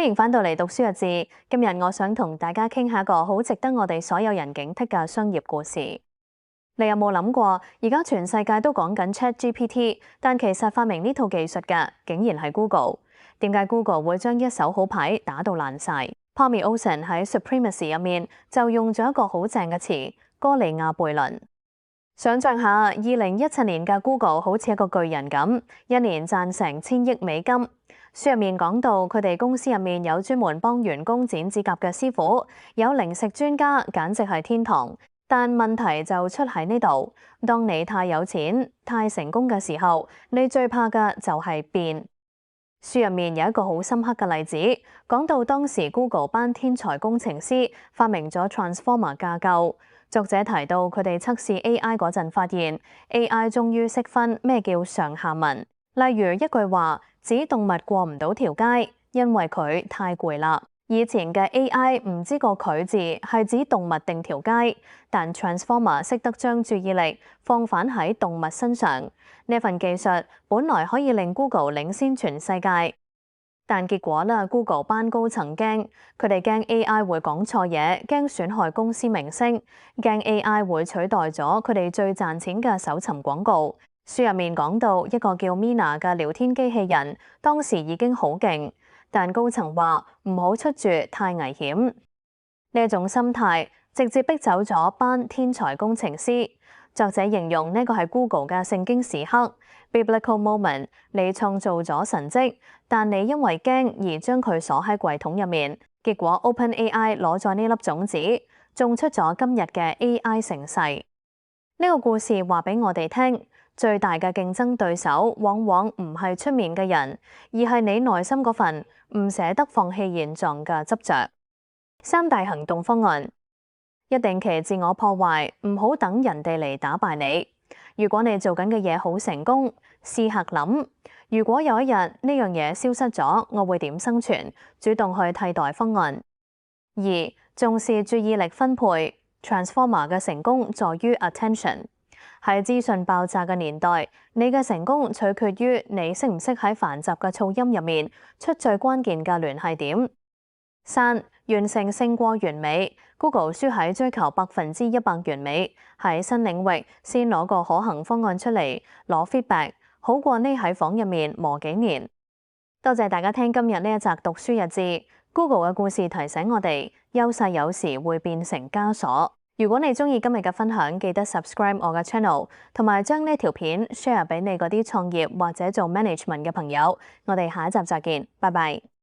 歡迎返到嚟讀書日誌。今日我想同大家傾下個好值得我哋所有人警惕嘅商業故事。你有冇諗過，而家全世界都講緊 ChatGPT， 但其實發明呢套技術嘅竟然係 Google。點解 Google 會將一手好牌打到爛晒？ Pommy Olsen 喺 Supremacy 入面就用咗一個好正嘅詞——哥利亞悖論。想象下，2017年嘅 Google 好似一個巨人咁，一年賺成1000億美金。書入面講到，佢哋公司入面有專門幫員工剪指甲嘅師傅，有零食專家，簡直係天堂。但問題就出喺呢度，當你太有錢、太成功嘅時候，你最怕嘅就係變。書入面有一個好深刻嘅例子，講到當時 Google 班天才工程師發明咗 Transformer 架構。作者提到佢哋測試 AI 嗰陣，發現 AI 終於識分咩叫上下文。例如一句話指動物過唔到條街，因為佢太攰啦。以前嘅 AI 唔知個佢字係指動物定條街，但 Transformer 識得將注意力放返喺動物身上。呢份技術本來可以令 Google 領先全世界，但結果呢 Google 班高層驚，佢哋驚 AI 會講錯嘢，驚損害公司名聲，驚 AI 會取代咗佢哋最賺錢嘅搜尋廣告。書入面講到一個叫 Mina 嘅聊天機器人，當時已經好勁，但高層話唔好出住，太危險。呢種心態直接逼走咗班天才工程師。作者形容呢個係 Google 嘅聖經時刻 （Biblical Moment），你創造咗神蹟，但你因為驚而將佢鎖喺櫃桶入面，結果 OpenAI 攞咗呢粒種子，種出咗今日嘅 AI 盛世。呢個故事話俾我哋聽，最大嘅競爭對手往往唔係出面嘅人，而係你內心嗰份唔捨得放棄現狀嘅執着。3大行動方案：一定期自我破壞，唔好等人哋嚟打敗你。如果你做緊嘅嘢好成功，試下諗，如果有一日呢樣嘢消失咗，我會點生存？主動去替代方案。2. 重視注意力分配。Transformer 嘅成功在於 attention。喺資訊爆炸嘅年代，你嘅成功取決於你識唔識喺繁雜嘅噪音入面出最關鍵嘅聯繫點。3. 完成勝過完美。Google 輸喺追求100%完美，喺新領域先攞個可行方案出嚟，攞 feedback， 好過匿喺房入面磨幾年。多謝大家聽今日呢一集讀書日誌。Google 嘅故事提醒我哋，優勢有時會變成枷鎖。如果你中意今日嘅分享，記得 subscribe 我嘅 channel， 同埋將呢條片 share 俾你嗰啲創業或者做 management 嘅朋友。我哋下一集再見，拜拜。